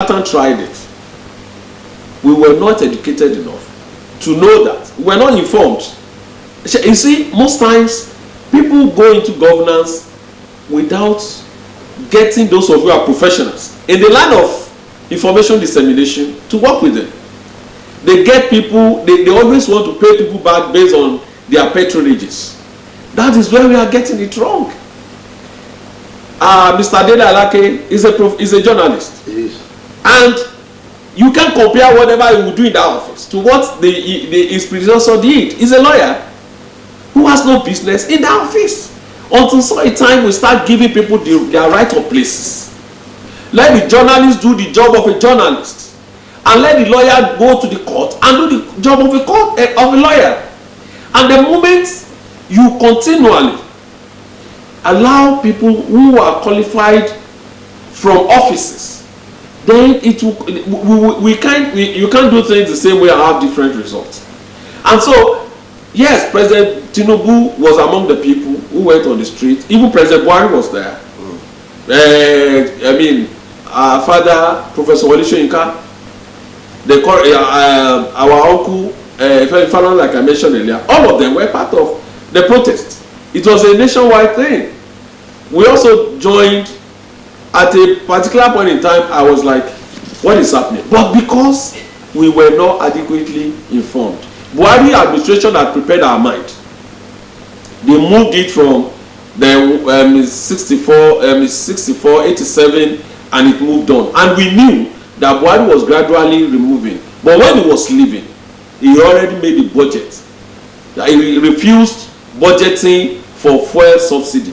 Jonathan tried it, we were not educated enough to know that. We were not informed. You see, most times people go into governance without getting those of you who are professionals in the line of information dissemination to work with them. They get people, they always want to pay people back based on their patronages. That is where we are getting it wrong. Mr. Dele Alake is a journalist. Yes. And you can compare whatever he will do in that office to what his predecessor did. He's a lawyer who has no business in that office. Until such a time we start giving people their right of places. Let the journalist do the job of a journalist, and let the lawyer go to the court and do the job of a lawyer. And the moment you continually allow people who are qualified from offices, then it will, you can't do things the same way and have different results. And so, yes, President Tinubu was among the people who went on the street. Even President Buhari was there. Our father, Professor Wole Soyinka, our uncle, like I mentioned earlier, all of them were part of the protest. It was a nationwide thing. We also joined at a particular point in time. I was like, what is happening? But because we were not adequately informed, Buhari administration had prepared our mind. They moved it from the 64, 87, and it moved on. And we knew that Buhari was gradually removing. But when he was leaving, he already made the budget. He refused budgeting for fuel subsidy.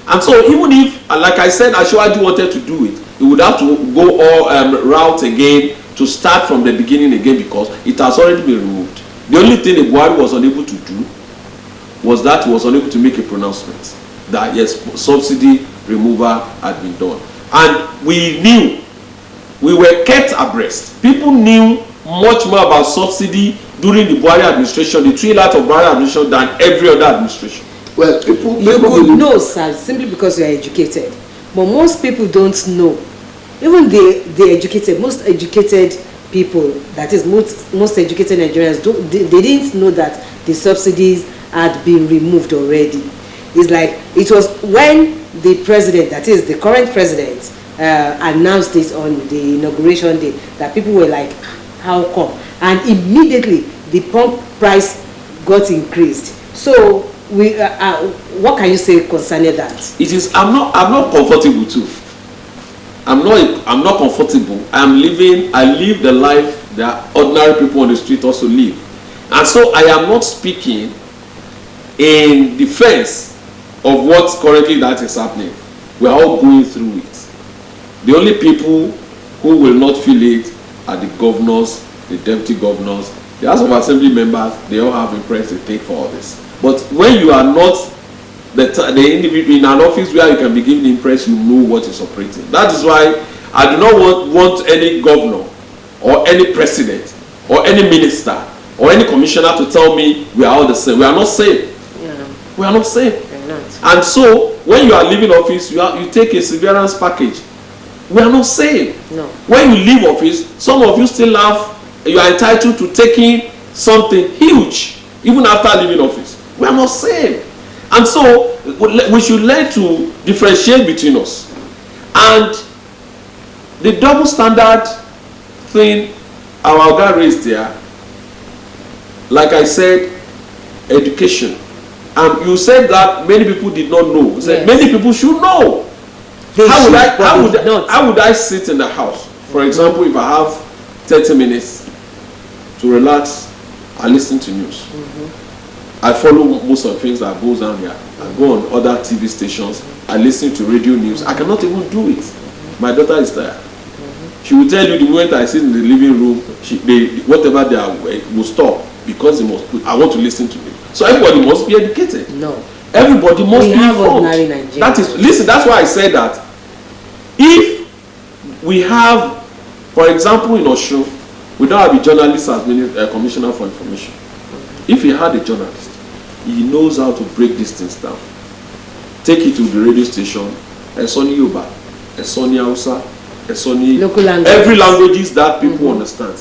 And so even if, like I said, Asiwaju wanted to do it, he would have to go all route again to start from the beginning again, because it has already been removed. The only thing that Buhari was unable to do was that he was unable to make a pronouncement that yes, subsidy removal had been done. And we knew, we were kept abreast. People knew much more about subsidy during the Buhari administration, the 3 years of Buhari administration, than every other administration. Well, people you know, sir, simply because you are educated. But most people don't know. Even the educated, most educated people, that is most educated Nigerians, they didn't know that the subsidies had been removed already. It's like it was when the president, that is the current president, announced this on the inauguration day, that people were like, how come? And immediately the pump price got increased. So what can you say concerning that? It is, I'm not comfortable too. I'm not comfortable. I live the life that ordinary people on the street also live. And so I am not speaking in defense of what currently that is happening. We are all going through it. The only people who will not feel it are the governors, the deputy governors, the House of Assembly members. They all have a price to take for all this. But when you are not the individual in an office where you can be given the impression you know what is operating. That is why I do not want any governor or any president or any minister or any commissioner to tell me we are all the same. We are not same. Yeah. We are not same. We're not. And so when you are leaving office, you take a severance package. We are not same. No. When you leave office, some of you still you are entitled to taking something huge even after leaving office. We are not same. And so we should learn to differentiate between us. And the double standard thing our guy raised there, like I said, education. You said that many people did not know. You said many people should know. How would I sit in the house? For example, if I have 30 minutes to relax and listen to news. I follow most of the things that goes on here. I go on other TV stations. I listen to radio news. I cannot even do it. My daughter is there. She will tell you the moment I sit in the living room, whatever they are will stop because I want to listen to it. So everybody must be educated. No. Everybody must be informed. Listen, that's why I said that. If we have, for example, in Osun, we don't have a journalist as commissioner for information. If he had a journalist, he knows how to break these things down. Take it to the radio station, a Sony Yoba, a Sony Hausa, Esoni, Local languages. every languages that people understand.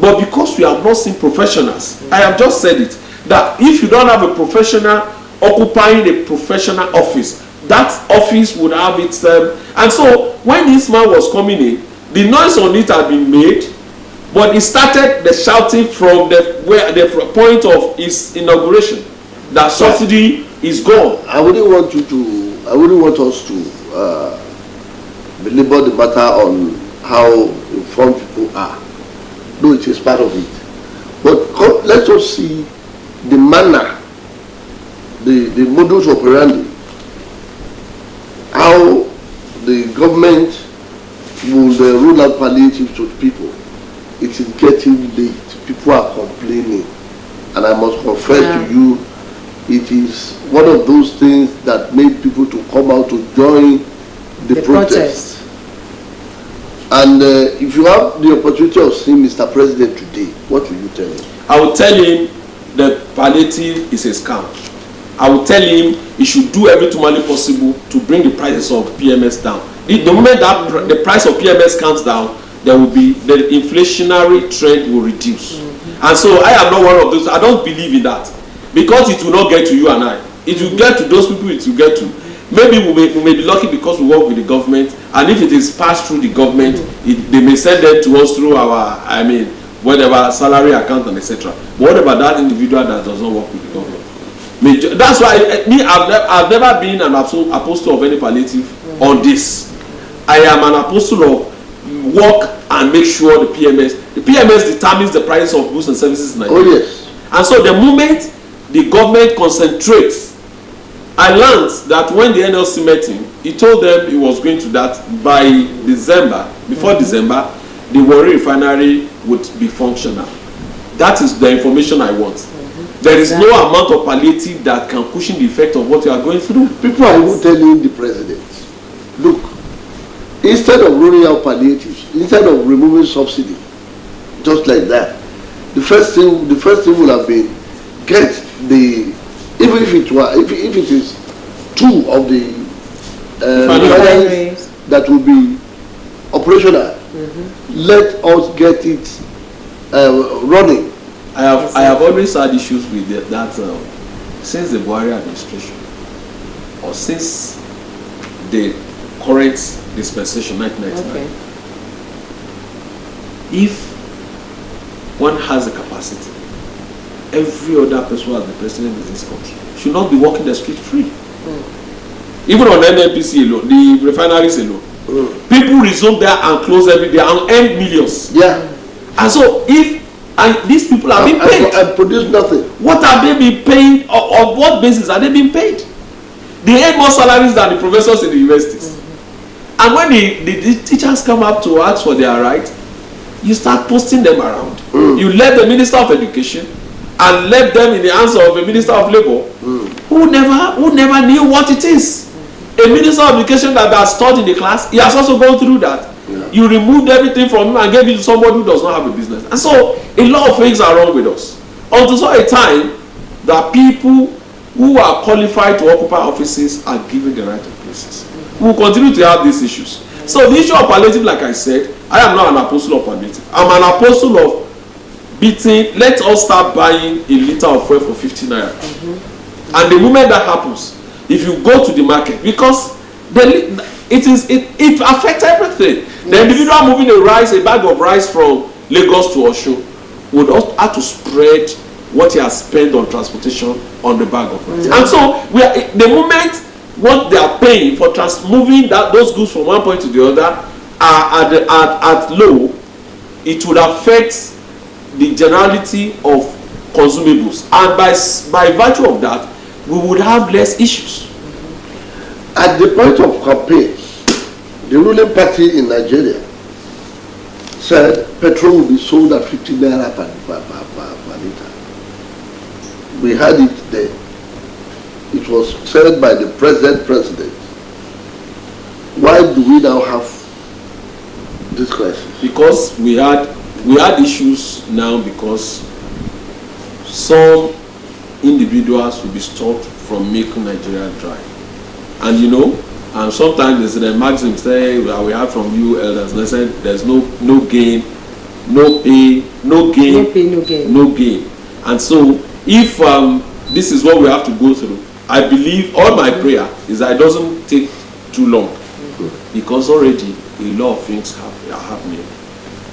But because we have not seen professionals, I have just said it, that if you don't have a professional occupying a professional office, that office would have its and so when this man was coming in, the noise on it had been made, but it started the shouting from the point of his inauguration that subsidy is gone. I wouldn't want us to belabor the matter on how informed people are. No, it is part of it. But let us see the manner, the modus operandi, how the government will roll out palliatives to the people. It is getting late. People are complaining. And I must confess to you, it is one of those things that made people to come out to join the protest. And if you have the opportunity of seeing Mr. President today, what will you tell him? I will tell him the palliative is a scam. I will tell him he should do everything humanly possible to bring the prices of PMS down. The moment that the price of PMS comes down, there will be the inflationary trend will reduce. And so I am not one of those. I don't believe in that, because it will not get to you and I. It will get to those people it will get to. Maybe we may be lucky because we work with the government, and if it is passed through the government, they may send them to us through our, whatever salary account and etc. But what about that individual that does not work with the government? That's why I've never been an apostle of any palliative on this. I am an apostle of work and make sure the PMS determines the price of goods and services in Nigeria. Oh yes. And so the moment the government concentrates, I learned that when the NLC met him, he told them he was going to that by December, before December, the Warri refinery would be functional. That is the information I want. There is no amount of palliative that can cushion the effect of what you are going through. People are even telling the president, look, instead of rolling out palliatives, instead of removing subsidy, just like that, the first thing would have been get the, even if it is two of the refineries that will be operational, let us get it running. I have always had issues with that since the Buhari administration, or since the current dispensation 1999. If one has the capacity, every other person who has the president in this country should not be walking the street free. Even on NNPC alone, the refineries alone, people resume there and close every day and earn millions. Yeah. And so if these people are being paid and produce nothing, what are they being paid? On what basis are they being paid? They earn more salaries than the professors in the universities. And when the teachers come up to ask for their right, you start posting them around. You left the Minister of Education and left them in the hands of a Minister of Labour who never knew what it is. A Minister of Education that has taught in the class, he has also gone through that. You removed everything from him and gave it to somebody who does not have a business. And so a lot of things are wrong with us. Until such a time that people who are qualified to occupy offices are given the right of places. We will continue to have these issues. So the issue of palliative, like I said, I am not an apostle of palliative. I'm an apostle of beating. Let us start buying a liter of fuel for 50 naira. And the moment that happens, if you go to the market, because it affects everything. Yes. The individual moving a bag of rice from Lagos to Osun would also have to spread what he has spent on transportation on the bag of rice. And so the moment what they are paying for moving those goods from one point to the other are at low, it would affect the generality of consumables, and by virtue of that, we would have less issues. At the point of campaign, the ruling party in Nigeria said petrol will be sold at 50 naira per liter. We had it there. It was said by the president. Why do we now have this crisis? Because we had issues now, because some individuals will be stopped from making Nigeria dry. And and sometimes the maxim say we have from you elders, they say there's no gain, no pay, no gain. And so if this is what we have to go through, I believe all my prayer is that it doesn't take too long, because already a lot of things are happening.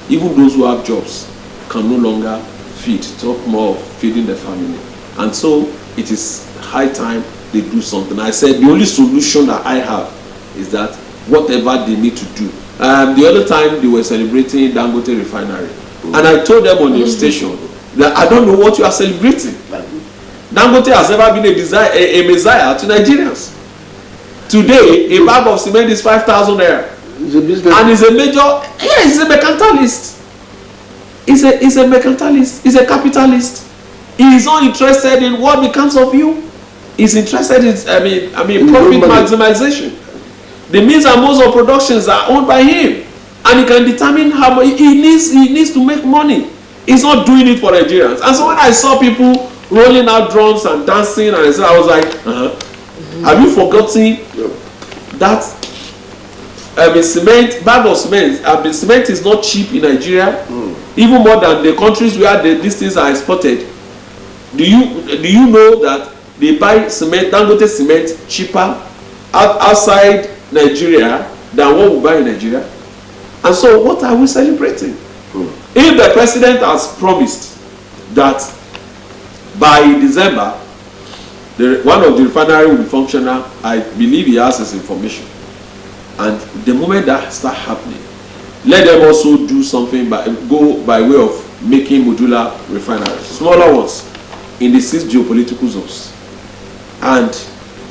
Even those who have jobs can no longer feed, talk more of feeding the family. And so it is high time they do something. I said the only solution that I have is that whatever they need to do. The other time they were celebrating Dangote refinery, and I told them on the station that I don't know what you are celebrating. Dangote has never been a messiah to Nigerians. Today, a bag of cement is 5,000 naira, and he's a major. Yeah, he's a mercantilist. He's a mercantilist. He's a capitalist. He is not interested in what becomes of you. He's interested in profit maximization. The means and modes of productions are owned by him, and he can determine how much he needs to make money. He's not doing it for Nigerians. And so when I saw people rolling out drums and dancing, and I was like, have you forgotten that cement, bag of cement, cement is not cheap in Nigeria, even more than the countries where these things are exported. Do you know that they buy cement, Dangote cement, cheaper outside Nigeria than what we buy in Nigeria? And so what are we celebrating? If the president has promised that by December one of the refinery will be functional, I believe he has his information. And the moment that start happening, let them also do something go by way of making modular refineries, smaller ones, in the 6 geopolitical zones. And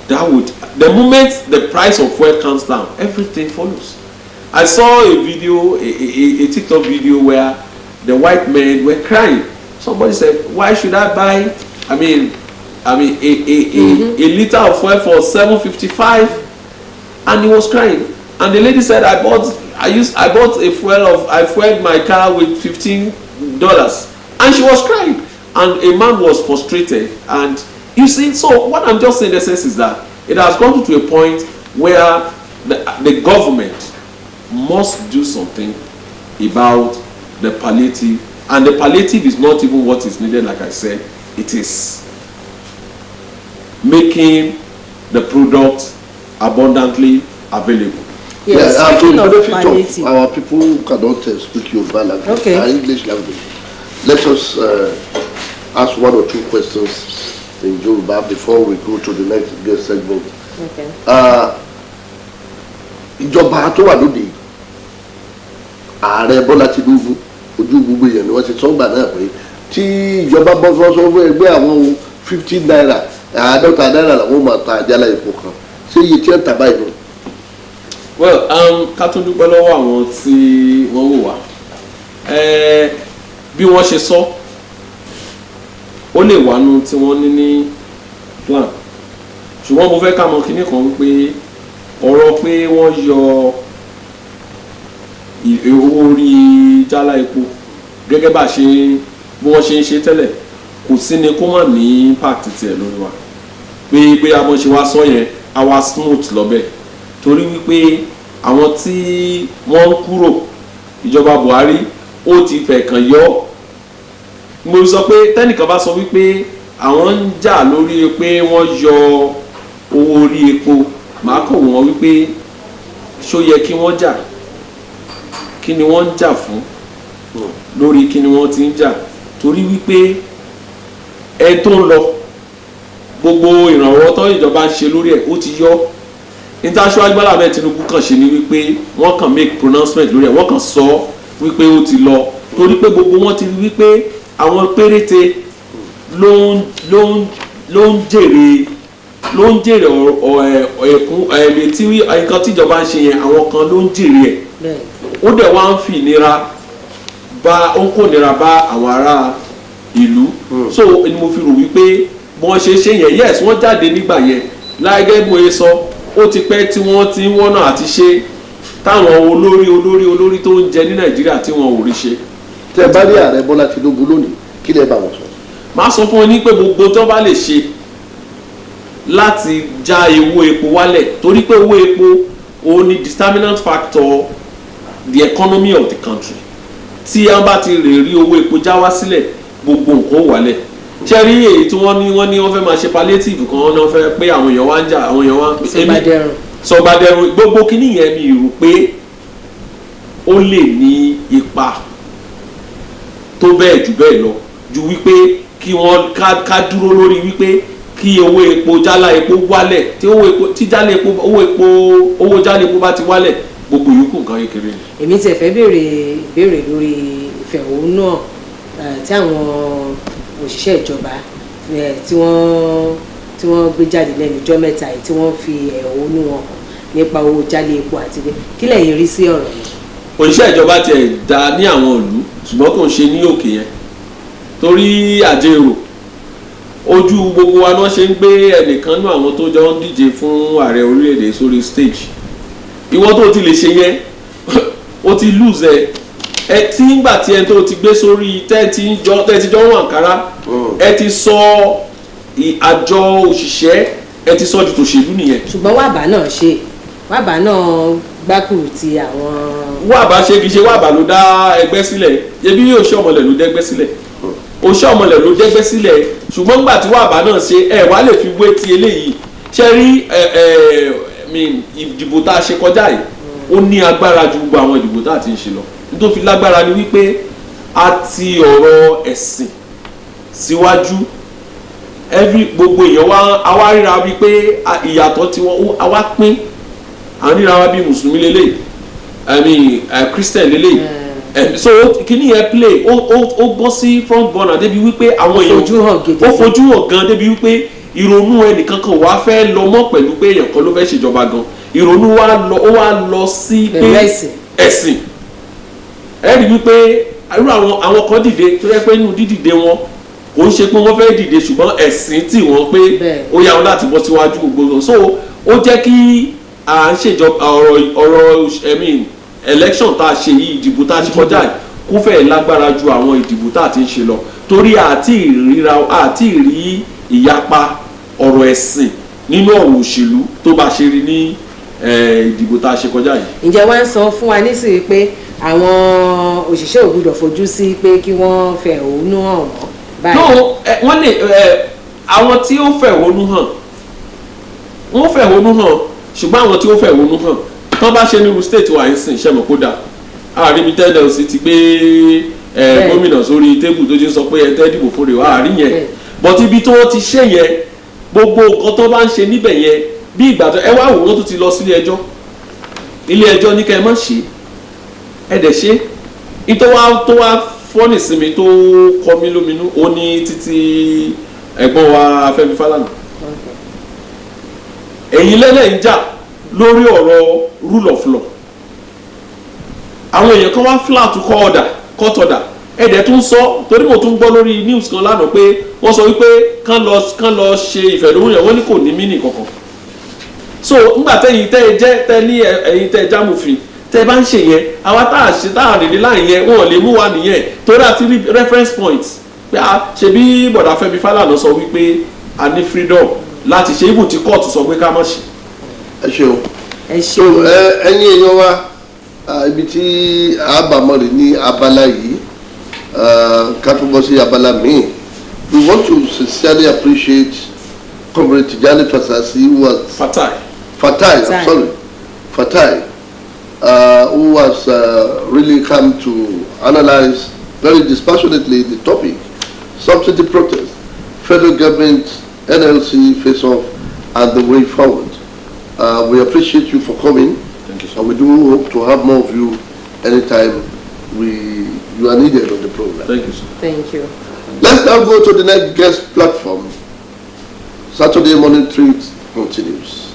that would, the moment the price of fuel comes down, everything follows. I saw a video, a TikTok video where the white men were crying. Somebody said, why should I buy a liter of fuel for $7.55? And he was crying. And the lady said, I fueled my car with $15, and she was crying. And a man was frustrated. And you see, so what I'm just saying in the sense is that it has gone to a point where the government must do something about the palliative, and the palliative is not even what is needed. Like I said, it is making the product abundantly available. Yes, speaking of palliative, our people who cannot speak Yoruba language, English language. Let us ask 1 or 2 questions in Yoruba before we go to the next guest segment. Okay. Ìjọba tó wà lóde Ààrẹ Bọ́lá Tinubu ojú gbogbo èèyàn ni wọ́n ti sọ gbà náà pé tí ìjọba bọ́ fọ́sọ́ fún ẹgbẹ́ àwọn 15 naira 50 naira làwọn máa ta àjálá epo kan ṣé iye tí ẹ tà báyìí nù. Well, ká tún dúpẹ́ lọ́wọ́ àwọn tí wọ́n wò wá. Bí wọ́n ṣe sọ, ó lè wà nù tí wọ́n ní plan. Ṣùgbọ́n mo fẹ́ ká mọ̀ kíní kan pé ọ̀rọ̀ pé wọ́n yọ owó orí jálá epo gẹ́gẹ́ bí wọ́n ṣe ń ṣe tẹ́lẹ̀, kò sí ni kó má ní impact tiẹ̀ lórí wa. Pé àwọn ṣe wá sọ yẹn á wá smooth lọ́bẹ̀. Torí wípé àwọn tí wọ́n ń kúrò ìjọba Buhari ó ti fẹ́ kàn yọ. Mo sọ pé tẹ́nìkan bá sọ wípé àwọn ń jà lórí pé wọ́n yọ owó orí epo, màá kọ̀ wọ́n wípé ṣó yẹ kí wọ́n jà, kí ni wọ́n ń jà fún, lórí kí ni wọ́n ti ń jà. Torí wípé ẹ tó ń lọ gbogbo ìrànwọ́ tó ìjọba ń ṣe lórí ẹ̀ ó ti yọ. International Bola Ahmed Tinubu kàn ṣe ni wípé wọ́n kàn make pronouncement lórí ẹ̀, wọ́n kàn sọ wípé ó ti lọ. Torí pé gbogbo wọn ti rí wípé àwọn péréte ló ń jèrè ẹ̀kún tí nǹkan tíjọba ń ṣe yẹn, àwọn kan ló ń jèrè ẹ̀. Ó dẹ̀ wá ń fi ìnira ó ń kó ìnira bá àwọn ará ìlú. So ni mo fi rò wípé wọ́n ṣe yẹn, yes wọ́n jáde nígbà yẹn láìgẹ́ bó ṣe sọ, ó ti pẹ́ tí wọ́n ti ń wọ́nà àti ṣe táwọn olórí tó ń jẹ ní Nàìjíríà tí wọ́n ò rí ṣe. Tẹ́ bá rí Ààrẹ Bọ́lá Tinubu lónìí kí lẹ bá wọn sọ? Màá sọ fún ọ ní pé gbogbo tó bá lè ṣe láti já owó epo wálẹ̀ torí pé owó epo ó ní determinant factor the economy of the country tí a bá ti lè rí owó epo já wá sílẹ̀ gbogbo nǹkan ó wálẹ̀ ṣe rí èyí tí wọ́n ní wọ́n fẹ́ máa ṣe palliative kan wọ́n fẹ́ pé àwọn èèyàn wá ń jà àwọn èèyàn wá ń pè sọgbàdẹrùn gbogbo kíní yẹn mi rò pé ó lè ní ipa tó bẹ́ẹ̀ jù bẹ́ẹ̀ lọ ju wípé kí wọ́n ká dúró lórí wípé kí owó epo jálá epo wálẹ̀ tí owó jálá epo bá ti wálẹ̀ gbogbo yòókù nǹkan kékeré ni. èmi tiẹ̀ fẹ́ béèrè lórí ìfẹ̀hónú tí àwọn òṣìṣẹ́ ìjọba tí wọ́n gbé jáde lẹ́nu ọjọ́ mẹ́ta yìí tí wọ́n fi ẹ̀hónú wọn hàn nípa owó jálá epo àti bẹ́ẹ̀ kí lẹ̀yin rí sí ọ̀rọ̀ yìí. òṣìṣẹ́ ìjọba tiẹ̀ dá ní àwọn ìlú ṣùgbọ́n kò ń ṣe ní òkè yẹn torí àjèrò ojú gbogbo wa náà ṣe ń gbé ẹnìkan nú àwọn tó jọ ń díje fún ààrẹ orílẹ̀-èdè sórí stage ìwọ tó ti lè ṣe yẹn ó ti lose ẹ tí ńgbà tí ẹ tó ti gbé sórí tẹ́ẹ̀tì jọ wọn àǹkárá ẹ ti sọ àjọ òṣìṣẹ́ ẹ ti sọ di tòṣèlú nìyẹn. ṣùgbọ́n wàbà náà gbákùrù ti àwọn. wàbà ṣe kì í ṣe wàbà ló dá ẹgbẹ́ sílẹ̀ ebi òṣìṣẹ́ ọmọlẹ̀ ló dẹ́gbẹ́ sílẹ̀ òṣìṣẹ́ ọmọlẹ̀ ló dẹ́gbẹ́ sílẹ̀ ṣùgbọ́n nígbà tí wàbà náà ṣe wàá lè fi wé ti eléyìí ṣe rí ìdìbò tá a ṣe kọjá yìí ó ní agbára ju gbogbo àwọn ìdìbò tá a ti ń ṣe lọ nítorí fi lágbára ni wípé a ti ọ̀rọ̀ ẹ̀sìn síwájú gbogbo èèyàn àwa ríra wípé ìyàtọ̀ tiwọn àwa pín àwọn ríra wa bí mùsùlùmí lélẹ̀ christian lélẹ̀ so kíní yẹn play ó bọ́ sí front burner débi wípé àwọn èèyàn ó fojú hàn gan débi wípé ìrònú ẹnìkan kan wàá fẹ́ lọ mọ́ pẹ̀lú pé èèyàn kan ló fẹ́ ṣèjọba gan ìrònú ó wá lọ sí pé ẹ̀sìn ẹ rí wípé irú àwọn kan dìde tó yẹ pé nínú dídìde wọn kò ń ṣe pé wọ́n fẹ́ dìde ṣùgbọ́n ẹ̀sìn tí wọ́n pé ó yá wọn láti bọ́ síwájú gbogbo so ó jẹ́ kí à ń ṣèjọba ọ̀rọ̀ election tá a ṣe yìí ìdìbò tá a ṣe kọjá yìí kó fẹ́ lágbára ju àwọn ìdìbò tá a ti ń ṣe lọ torí àti ìrí ìyapa ọ̀rọ̀ ẹ̀sìn nínú ọ̀rọ̀ òṣèlú tó bá ṣe rí ní ìdìbò tá a ṣe kọjá yìí. ǹjẹ́ wọ́n ń sọ fún wa nísìnyí pé àwọn òṣìṣẹ́ ò gbọ́dọ̀ fojú sí pé kí wọ́n fẹ̀hónú hàn mọ́ báyìí. no wọ́n lè àwọn tí ó fẹ̀hónú hàn wọ́n fẹ̀hónú hàn ṣùgbọ́n àwọn tí ó fẹ̀hónú hàn tán bá ṣe nínú state wa ń sìn ṣẹ́mọ̀ kódà àríbi tẹ́lẹ̀ sí ti gbé gómìnà sórí tébù tó ti sọ pé ẹ tẹ́ dìbò fún rẹ̀ wá àrí yẹn bọ́tí ibi tí wọ́n ti ṣe yẹn gbogbo nǹkan tó bá ń ṣe níbẹ̀ yẹn bí ìgbà tó ẹ wá wò wọ́n tó ti lọ sí ilé ẹjọ́ ní kẹ́ ẹ má ṣe ẹ dẹ̀ ṣe tó wá fọ́nì sí mi tó kọ mí lóminú ó ní títí ẹ̀gbọ́n wa Fẹ́mi Fálànà ẹ̀yin lẹ́lẹ̀ ń jà lórí ọ̀rọ̀ rule of law àwọn èèyàn kan wá flat court order ẹ̀dẹ̀ tún sọ torí mo tún gbọ́ lórí news kan lánàá pé wọ́n sọ wípé kán lọ ṣe ìfẹ̀dóhùnyàn wọ́n ní kò ní mínì kankan so ńgbà tẹ́yìn tẹ́ ní ẹ̀yin tẹ́ jámòfin tẹ́ bá ń ṣe yẹn àwa tá a rèé láì yẹn wọn lè mú wa nìyẹn torí àti reference point pé ṣe bí bọ̀dà Fẹ́mi Fálànà sọ wípé a ní freedom láti ṣe ibù tí kóòtù sọ pé ká má ṣe. ẹ ṣeun so ẹ̀yin èèyàn wa ibi tí àbámọ̀rẹ̀ ní abala yìí ká tó bọ́ sí abala míì we want to sincerely appreciate Comrade Tijani Fasasi who was Fatai who has really come to analyze very dispassionately the topic subsidy protest, federal government, NLC face-off and the way forward. We appreciate you for coming. Thank you, sir. And we do hope to have more of you anytime you are needed on the program. Thank you, sir. Thank you. Let's now go to the next guest platform. Saturday Morning Treat continues.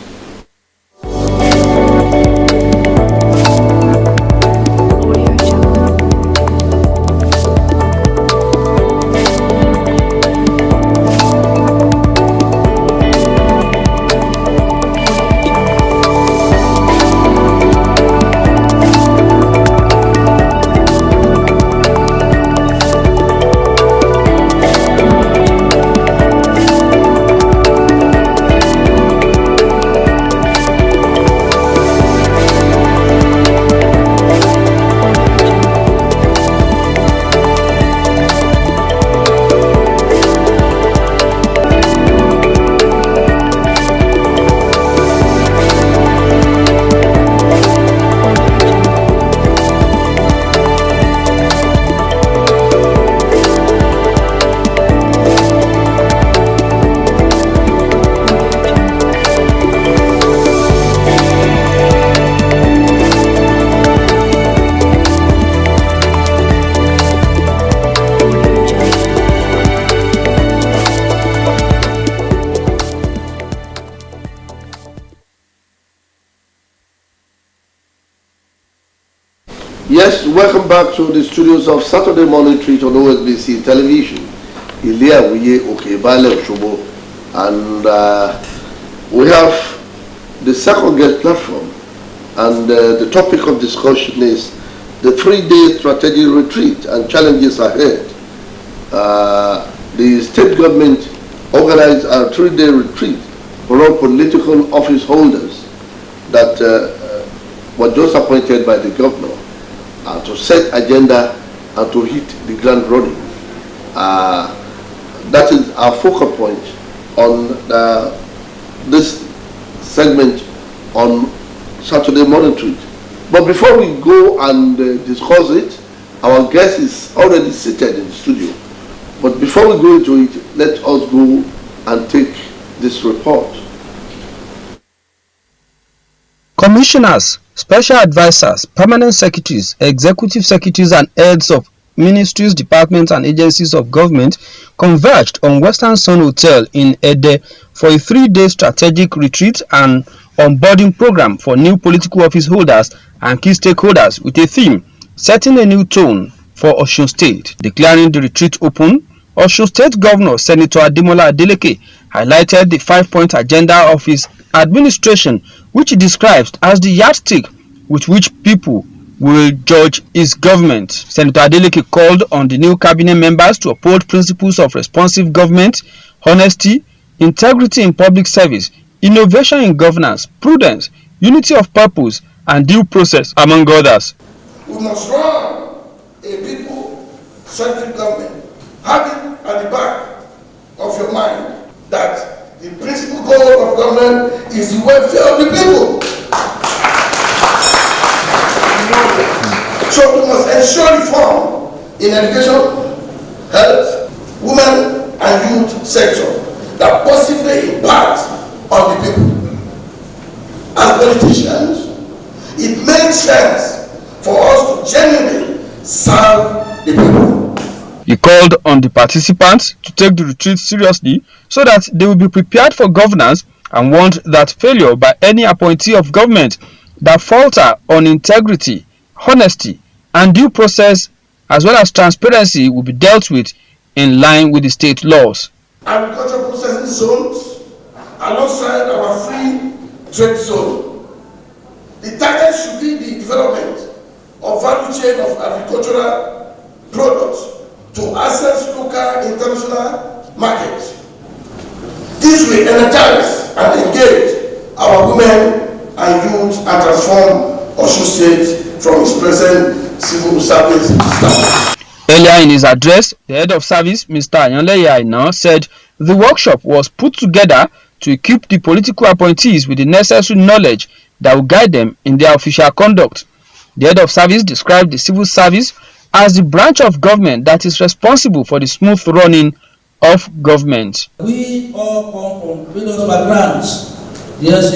back to the studios of Saturday Morning Treat on OSBC Television. Ilea Wiye Okebale Oshobo. And we have the second guest platform. And the topic of discussion is the 3-day strategic retreat and challenges ahead. The state government organized a 3-day retreat for all political office holders that were just appointed by the governor to set agenda and to hit the ground running. That is our focal point on this segment on Saturday Morning Treat. But before we go and discuss it, our guest is already seated in the studio. But before we go into it, let us go and take this report. Commissioners, special advisors, permanent secretaries, executive secretaries and heads of ministries, departments and agencies of government converged on Western Sun Hotel in Ede for a 3-day strategic retreat and onboarding program for new political office holders and key stakeholders with a theme, setting a new tone for Osun State. Declaring the retreat open, Osun State Governor Senator Ademola Adeleke highlighted the 5-point agenda of his administration, which he describes as the yardstick with which people will judge his government. Senator Adeleke called on the new cabinet members to uphold principles of responsive government, honesty, integrity in public service, innovation in governance, prudence, unity of purpose, and due process, among others. We must run a people-centric government, having at the back of your mind that the principal goal of government is the welfare of the people. So we must ensure reform in education, health, women and youth sector that positively impact on the people. As politicians, it makes sense for us to genuinely serve the people. He called on the participants to take the retreat seriously so that they will be prepared for governance and warned that failure by any appointee of government that falter on integrity, honesty, and due process as well as transparency will be dealt with in line with the state laws. Agricultural processing zones alongside our free trade zone. The target should be the development of value chain of agricultural products to access local international markets. This will energize and engage our women and youth and transform Osun State from its present civil service status. Earlier in his address, the head of service, Mr. Ayanleye Aina, said the workshop was put together to equip the political appointees with the necessary knowledge that will guide them in their official conduct. The head of service described the civil service as the branch of government that is responsible for the smooth running of government. We all come from various backgrounds. Yes,